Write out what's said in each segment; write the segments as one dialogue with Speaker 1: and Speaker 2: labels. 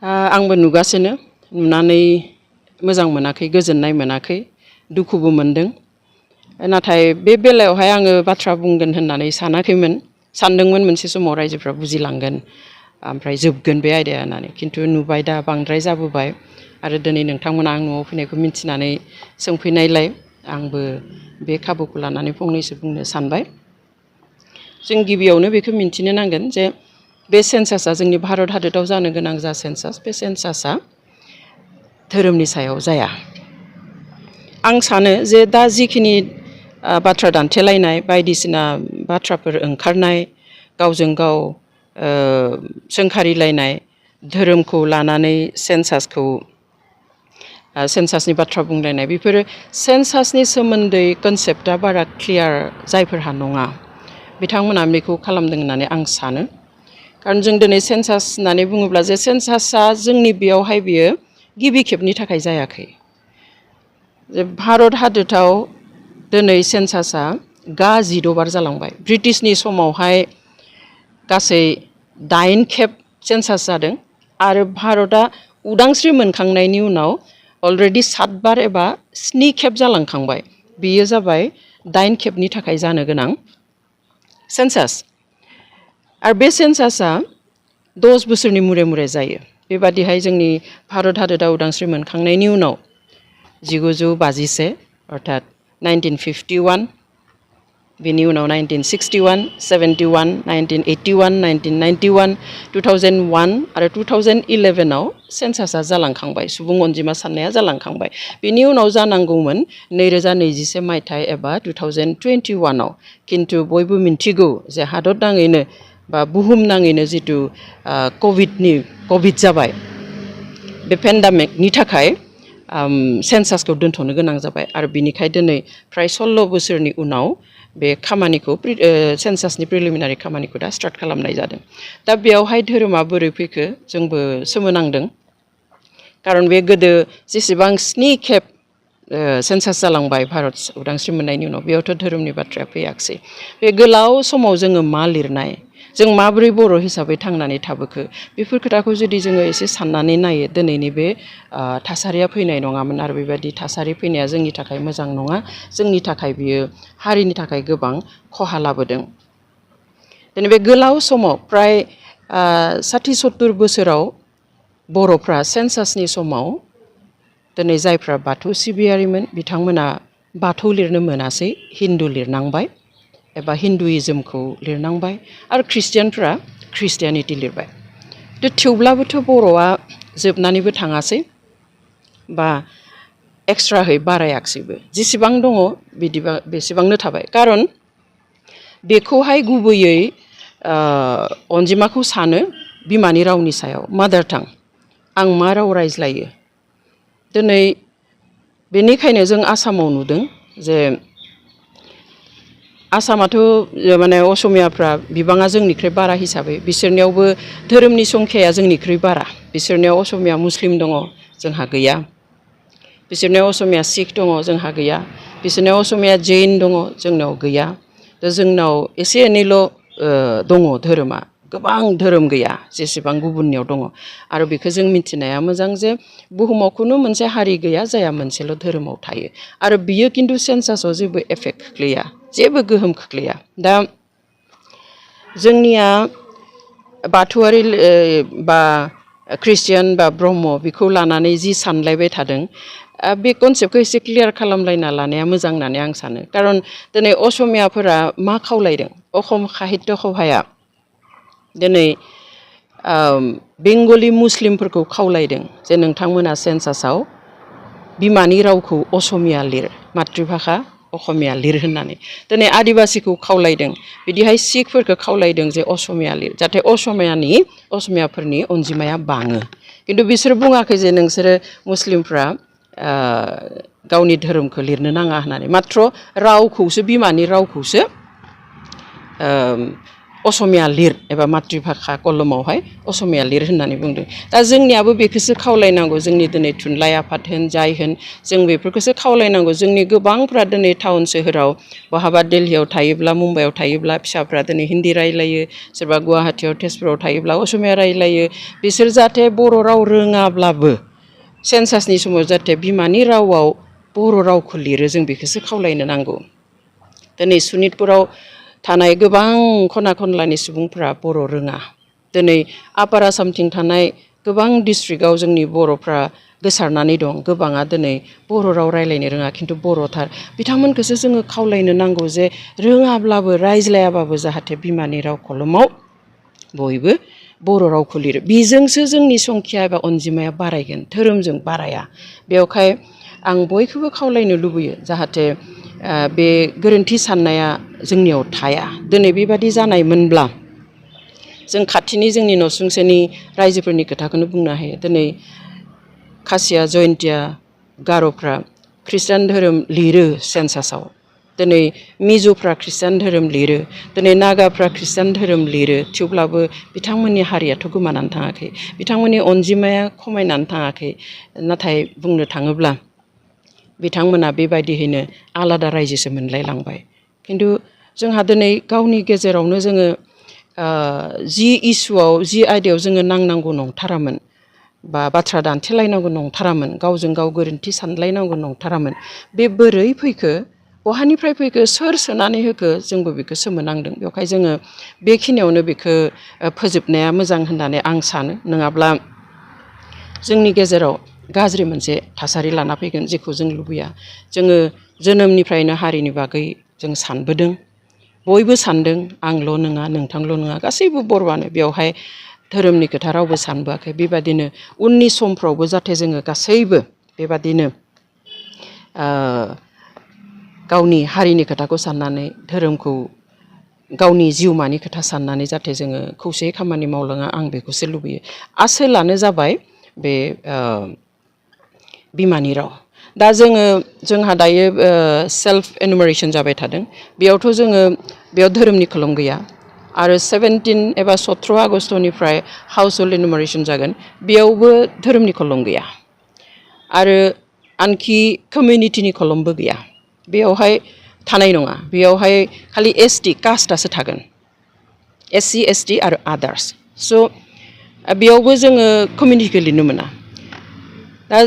Speaker 1: आंबो नुगासिनो नुनानै मोजां मोनाखै गोजोननाय मोनाखै दुखुबो मोनदों नाथाय बे बेलायावहाय आङो बाथ्रा बुंगोन होननानै सानदोंमोन मोनसे समाव रायजोफ्रा बुजिलांगोन ओमफ्राय जोबगोन बे आयदाया होननानै खिन्थु नुबाय दा बांद्राय जाबोबाय आरो दिनै नोंथांमोना आं न'आव फैनायखौ मिन्थिनानै सोंफैनायलाय आंबो बे खाबुखौ लानानै फंनैसो बुंनो सानबाय जों गिबियावनो बेखौ मिन्थिनो नांगोन जे बे सेन्सासआ जोंनि भारत हादराव जानो गोनां जा सेन्सास बे सेन्सासआ धोरोमनि सायाव जाया आं सानो जे दा जिखिनि बाथ्रा दान्थेलायनाय बायदिसिना बाथ्राफोर ओंखारनाय गावजों गाव सोंखारिलायनाय धोरोमखौ लानानै सेन्सासनि बाथ्रा बुंलायनाय बेफोरो सेन्सासनि सोमोन्दै कनसेप्टआ बारा क्लियार जायफोरहा नङा बिथांमोना बेखौ खालामदों होननानै आं सानो खारन जों दिनै सेन्सास होननानै बुङोब्ला जे सेन्सासआ जोंनि बेयावहाय बियो गिबि खेबनि थाखाय जायाखै जे भारत हादराव दिनै सेन्सासआ गा-16 बार जालांबाय ब्रिटिशनि समावहाय गासै 8 खेब सेन्सास जादों आरो भारतआ उदांस्रि मोनखांनायनि उनाव अलरेडि 7 बार एबा 7 खेब जालांखांबाय बेयो जाबाय 8 खेबनि थाखाय जानो गोनां सेन्सास आरो बे सेन्सासआ 10 बोसोरनि मुरे जायो बेबादिहाय जोंनि भारत हादरा उदांस्रि मोनखांनायनि उनाव 1951 अर्थात 1951 बेनि उनाव 1961, 71, 1981, 1991, 2001 आरो 2011 आव सेन्सासआ जालांखांबाय सुबुं अनजिमा साननाया जालांखांबाय बेनि उनाव जानांगौमोन 2021 मायथाइ एबा 2021 आव खिन्थु बयबो मिन्थिगौ जे हादर नाङैनो बा बुहुम नाङैनो जितु कभिड जाबाय बे पेन्डेमिकनि थाखाय सेन्सासखौ दोनथ'नो गोनां जाबाय आरो बिनिखाय दिनै फ्राय 16 बोसोरनि उनाव बे खामानिखौ सेन्सासनि प्रिलिमिनारि खामानिखौ दा स्टार्ट खालामनाय जादों दा बेयावहाय धोरोमा बोरै फैखो जोंबो सोमोनांदों खारन बे गोदो जेसेबां 7 खेब सेन्सास जालांबाय भारत उदांस्रि मोननायनि उनाव बेयावथ' धोरोमनि बाथ्राया फैयाखसै बे गोलाव समाव जोङो मा लिरनाय जों माबोरै बर' हिसाबै थांनानै थाबोखो बेफोर खोथाखौ जुदि जोङो एसे साननानै नायो दिनैनि बे थासारिया फैनाय नङामोन आरो बेबायदि थासारि फैनाया जोंनि थाखाय मोजां नङा जोंनि थाखाय बियो हारिनि थाखाय गोबां खहा लाबोदों दिनै बे गोलाव समाव फ्राय 60-70 बोसोराव बर'फ्रा सेन्सासनि समाव दिनै जायफ्रा बाथौ सिबियारिमोन बिथांमोना बाथौ लिरनो मोनासै हिन्दु लिरनांबाय एबा हिन्दुइज्मखौ लिरनांबाय आरो ख्रिस्टियानफ्रा ख्रिस्टियानिटि लिरबाय थेवब्लाबोथ' बर'आ जोबनानैबो थाङासै बा एक्सट्राहै बारायाखसैबो जेसेबां दङ बिदिबा बेसेबांनो थाबाय खारन बेखौहाय गुबैयै अनजिमाखौ सानो बिमानि रावनि सायाव मादार टां आं मा राव रायज्लायो दिनै बेनिखायनो जों आसामाव नुदों जे आसामाथ' माने असमियाफ्रा बिबाङा जोंनिख्रुइ बारा हिसाबै बिसोरनियावबो धोरोमनि संख्याया जोंनिख्रुइ बारा बिसोरनियाव असमिया मुस्लिम दङ जोंहा गैया बिसोरनियाव असमिया सिख दङ जोंहा गैया बिसोरनियाव असमिया जैन दङ जोंनाव गैया दा जोंनाव एसे एनैल' दङ धोरोमा गोबां धोरोम गैया जेसेबां गुबुननियाव दङ आरो बेखौ जों मिथिनाया मोजां जे बुहुमाव खुनु मोनसे हारि गैया जाया मोनसेल' धोरोमाव थायो आरो बियो खिन्थु सेन्सासआव जेबो एफेक्ट खोख्लैया जेबो गोहोम खोख्लैया दा जोंनिया बाथौआरि बा ख्रिस्टियान बा ब्रह्म बेखौ लानानै जि सानलायबाय थादों बे कनसेप्टखौ एसे क्लियार खालामलायना लानाया मोजां होननानै आं सानो खारन दिनै असमियाफोरा मा खावलायदों अखम साहित्य सभाया दिनै बेंगलि मुस्लिमफोरखौ खावलायदों जे नोंथांमोना सेन्सासआव बिमानि रावखौ असमिया लिर मातृभाषा असमिया लिर होननानै दिनै आदिबासिखौ खावलायदों बिदिहाय सिखफोरखौ खावलायदों जे असमिया लिर जाहाथे असमियाफोरनि अनजिमाया बाङो खिन्थु बिसोर बुङाखै जे नोंसोरो मुस्लिमफ्रा गावनि धोरोमखौ लिरनो नाङा होननानै माथ्र रावखौसो बिमानि रावखौसो असमिया लिर एबा मातृभाषा कलमावहाय असमिया लिर होननानै बुंदों दा जोंनियाबो बेखौसो खावलायनांगौ जोंनि दिनै थुनलाइ आफाद होन जाय होन जों बेफोरखौसो खावलायनांगौ जोंनि गोबांफ्रा दिनै टाउन सोहोराव बहाबा दिल्लीयाव थायोब्ला मुम्बाइआव थायोब्ला फिसाफ्रा दिनै हिन्दी रायलायो सोरबा गुवाहाटीयाव तेजपुराव थायोब्ला असमिया रायलायो बिसोर जाहाथे बर' राव रोङाब्लाबो सेन्सासनि समाव जाहाथे बिमानि रावाव बर' रावखौ लिरो जों बेखौसो खावलायनो नांगौ दिनै सनितपुराव थानाय गोबां खना खनलानि सुबुंफोरा बर' रोङा दिनै आपार आसामथिं थानाय गोबां डिस्ट्रिक्टआव जोंनि बर'फ्रा गोसारनानै दं गोबाङा दिनै बर' राव रायलायनो रोङा खिन्थु बर'थार बिथांमोनखौसो जोङो खावलायनो नांगौ जे रोङाब्लाबो रायज्लायाबाबो जाहाथे बिमानि राव कलमाव बयबो बर' रावखौ लिरो बेजोंसो जोंनि संख्या एबा अनजिमाया बारायगोन धोरोमजों बाराया बेवहाय आं बयखौबो खावलायनो लुबैयो जाहाथे बे गोरोन्थि साननाया जोंनियाव थाया दिनै बेबादि जानायमोनब्ला जों खाथिनि जोंनि नसुंसेनि रायजोफोरनि खोथाखौनो बुंनो हायो दिनै खासिया जयन्तिया गार'फ्रा ख्रिस्टान धोरोम लिरो सेन्सासाव दिनै मिज'फ्रा ख्रिस्टान धोरोम लिरो दिनै नागाफ्रा ख्रिस्टान धोरोम लिरो थेवब्लाबो बिथांमोननि हारियाथ' गोमानानै थाङाखै बिथांमोननि अनजिमाया खमायनानै थाङाखै नाथाय बुंनो थाङोब्ला बिथांमोना बेबायदियैनो आलादा रायजोसो मोनलायलांबाय खिन्थु जोंहा दिनै गावनि गेजेरावनो जोङो जि इस्युआव जि आयदायाव जोङो नांनांगौ नंथारामोन बा बाथ्रा दान्थेलायनांगौ नंथारामोन गावजों गाव गोरोन्थि सानलायनांगौ नंथारामोन बे बोरै फैखो बहानिफ्राय फैखो सोर सोनानै होखो जोंबो बेखौ सोमोनांदों बेवहाय जोङो बेखिनियावनो बेखौ फोजोबनाया मोजां होननानै आं सानो नङाब्ला जोंनि गेजेराव गाज्रि मोनसे थासारि लाना फैगोन जेखौ जों लुबैया जोङो जोनोमनिफ्रायनो हारिनि बागै जों सानबोदों बयबो सानदों आंल' नङा नोंथांल' नङा गासैबो बर'आनो बेवहाय धोरोमनि खोथा रावबो सानबोआखै बेबादिनो उननि समफ्रावबो जाहाथे जोङो गासैबो बेबादिनो गावनि हारिनि खोथाखौ साननानै धोरोमखौ गावनि जिउमानि खोथा साननानै जाहाथे जोङो खौसेयै खामानि मावलाङा आं बेखौसो लुबैयो आसोलानो जाबाय बे बिमानि राव दा जोंहा दायो सेल्फ एनुमारेसन जाबाय थादों बेयावथ' जोङो बेयाव धोरोमनि खोलोम गैया आरो 17 एबा 17 आगस्टनिफ्राय हाउस हल्ड एनुमारेसन जागोन बेयावबो धोरोमनि खोलोम गैया आरो आनखि कमिउनिटिनि खोलोमबो गैया बेयावहाय थानाय नङा बेयावहाय खालि एसटि कास्टआसो थागोन एससि एसटि आरो आदार्स स' बेयावबो जोङो कमिउनिटिखौ लिरनो मोना दा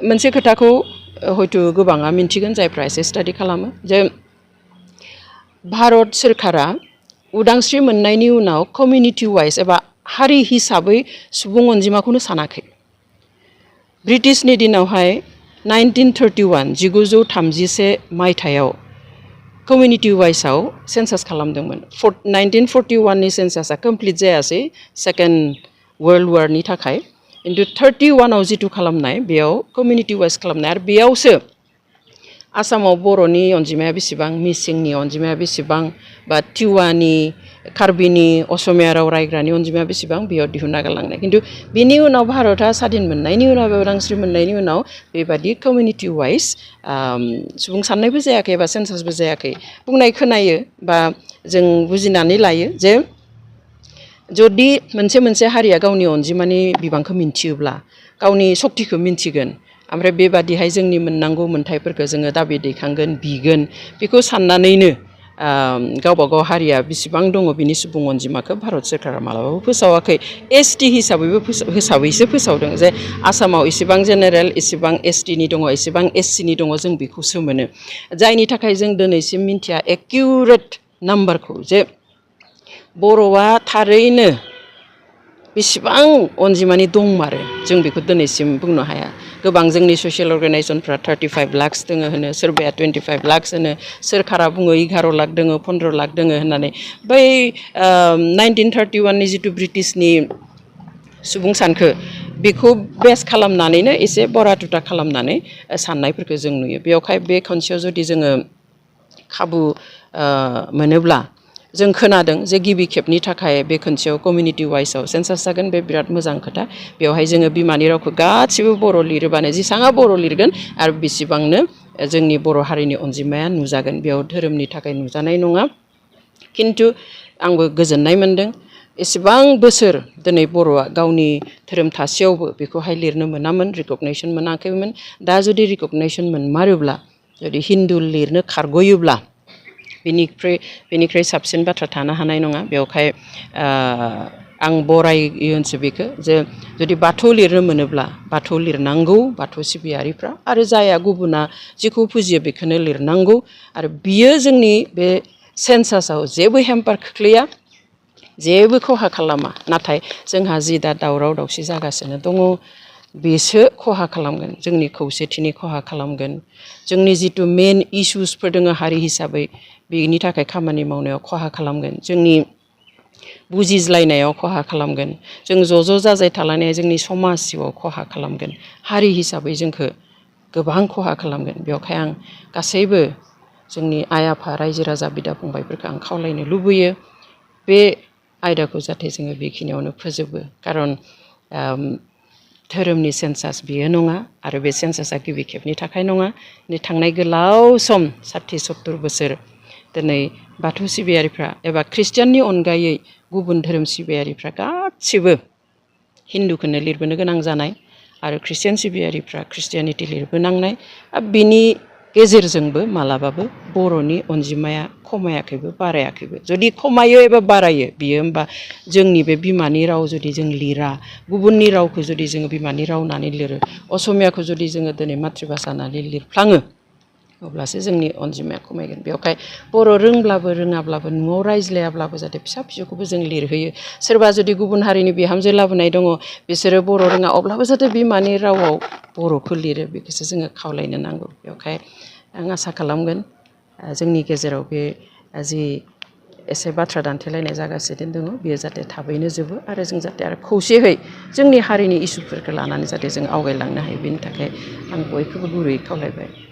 Speaker 1: मोनसे खोथाखौ हयथ' गोबाङा मिन्थिगोन जायफ्रा एसे स्टाडि खालामो जे भारत सोरखारा उदांस्रि मोननायनि उनाव कमिउनिटि वाइज एबा हारि हिसाबै सुबुं अनजिमाखौनो सानाखै ब्रिटिशनि दिनावहाय 1931 मायथाइयाव कमिउनिटि वाइजआव सेन्सास खालामदोंमोन 1941नि सेन्सासआ कमप्लिट जायासै सेकेन्ड वर्ल्ड वारनि थाखाय खिन्थु 31आव जिथु खालामनाय बेयाव कमिउनिटि वाइज खालामनाय आरो बेयावसो आसामाव बर'नि अनजिमाया बेसेबां मिसिंनि अनजिमाया बेसेबां बा टिवानि कार्बिनि असमिया राव रायग्रानि अनजिमाया बेसेबां बेयाव दिहुनना गालांनाय खिन्थु बिनि उनाव भारतआ स्वाधीन मोननायनि उनाव उदांस्रि मोननायनि उनाव बेबादि कमिउनिटि वाइज सुबुं साननायबो जायाखै एबा सेन्सासबो जायाखै बुंनाय खोनायो बा जों बुजिनानै लायो जे जुदि मोनसे हारिया गावनि अनजिमानि बिबांखौ मिन्थियोब्ला गावनि सक्तिखौ मिन्थिगोन ओमफ्राय बेबादिहाय जोंनि मोननांगौ मोन्थाइफोरखौ जोङो दाबि दैखांगोन बिगोन बेखौ साननानैनो गावबागाव हारिया बेसेबां दङ बिनि सुबुं अनजिमाखौ भारत सोरखारा मालाबाबो फोसावाखै एसटि हिसाबैसो फोसावदों जे आसामाव इसेबां जेनेरेल इसेबां एसटिनि दङ इसेबां एससिनि दङ जों बेखौसो मोनो जायनि थाखाय जों दिनैसिम मिन्थिया एक्युरेट नाम्बारखौ जे बर'आ थारैनो बेसेबां अनजिमानि दंमारो जों बेखौ दिनैसिम बुंनो हाया गोबां जोंनि ससियेल अर्गानाइजेसनफ्रा 35 लाख दोङो होनो सोरबाया 25 लाख होनो सोरखारा बुङो 11 लाख दोङो 15 लाख दोङो होननानै बै 1931नि जिथु ब्रिटिशनि सुबुं सानखो बेखौ बेस खालामनानैनो एसे बरा तुता खालामनानै साननायफोरखौ जों नुयो बेवहाय बे खनसेयाव जुदि जोङो खाबु मोनोब्ला जों खोनादों जे गिबि खेबनि थाखाय बे खनसेयाव कमिउनिटि वाइजआव सेन्सास जागोन बे बिराद मोजां खोथा बेवहाय जोङो बिमानि रावखौ गासिबो बर' लिरोबानो जेसेबां बर' लिरगोन आरो बेसेबांनो जोंनि बर' हारिनि अनजिमाया नुजागोन बेयाव धोरोमनि थाखाय नुजानाय नङा खिन्थु आंबो गोजोननाय मोन्दों एसेबां बोसोर दिनै बर'आ गावनि धोरोम थासेयावबो बेखौहाय लिरनो मोनामोन रिकगनाइसन मोनाखैमोन दा जुदि रिकगनाइसन मोनमारोब्ला जुदि हिन्दु लिरनो खारग'योब्ला बेनिख्रुइ साबसिन बाथ्रा थानो हानाय नङा बेवहाय आं बरायोसो बेखौ जे जुदि बाथौ लिरनो मोनोब्ला बाथौ लिरनांगौ बाथौ सिबियारिफ्रा आरो जाया गुबुना जिखौ फुजियो बेखौनो लिरनांगौ आरो बियो जोंनि बे सेन्सासाव जेबो हेम्पार खोख्लैया जेबो खहा खालामा नाथाय जोंहा जि दा दावराव दावसि जागासिनो दङ बेसो खहा खालामगोन जोंनि खौसेथिनि खहा खालामगोन जोंनि जिथु मेन इसुसफोर दङ हारि हिसाबै बेनि थाखाय खामानि मावनायाव खहा खालामगोन जोंनि बुजिज्लायनायाव खहा खालामगोन जों ज' जाजाय थालायनाया जोंनि समाज जिउआव खहा खालामगोन हारि हिसाबै जोंखौ गोबां खहा खालामगोन बेवहाय आं गासैबो जोंनि आइ आफा रायजो राजा बिदा फंबायफोरखौ आं खावलायनो लुबैयो बे आयदाखौ जाहाथे जोङो बेखिनियावनो फोजोबो खारन धोरोमनि सेन्सास बेयो नङा आरो बे सेन्सासा गिबि खेबनि थाखाय नङा थांनाय गोलाव सम 60-70 बोसोर दिनै बाथौ सिबियारिफ्रा एबा ख्रिस्टियाननि अनगायै गुबुन धोरोम सिबियारिफ्रा गासिबो हिन्दुखौनो लिरबोनो गोनां जानाय आरो ख्रिस्टियान सिबियारिफ्रा ख्रिस्टियानिटि लिरबोनांनाय बिनि गेजेरजोंबो मालाबाबो बर'नि अनजिमाया खमायाखैबो बारायाखैबो जुदि खमायो एबा बारायो बियो होमबा जोंनि बे बिमानि राव जुदि जों लिरा गुबुननि रावखौ जुदि जोङो बिमानि राव होननानै लिरो असमियाखौ जुदि जोङो दिनै मातृभाषा होननानै लिरफ्लाङो अब्लासो जोंनि अनजिमाया खमायगोन बेवहाय बर' रोंब्लाबो रोङाब्लाबो न'आव रायज्लायाब्लाबो जाहाथे फिसा फिसौखौबो जों लिरहोयो सोरबा जुदि गुबुन हारिनि बिहामजो लाबोनाय दङ बिसोरो बर' रोङा अब्लाबो जाहाथे बिमानि रावाव बर'खौ लिरो बेखौसो जोङो खावलायनो नांगौ बेवहाय आं आसा खालामगोन जोंनि गेजेराव बे जि एसे बाथ्रा दान्थेलायनाय जागासिनो दङ बेयो जाहाथे थाबैनो जोबो आरो जों जाहाथे आरो खौसेयै जोंनि हारिनि इसुफोरखौ लानानै जाहाथे जों आवगायलांनो हायो बेनि थाखाय आं बयखौबो गुरैयै खावलायबाय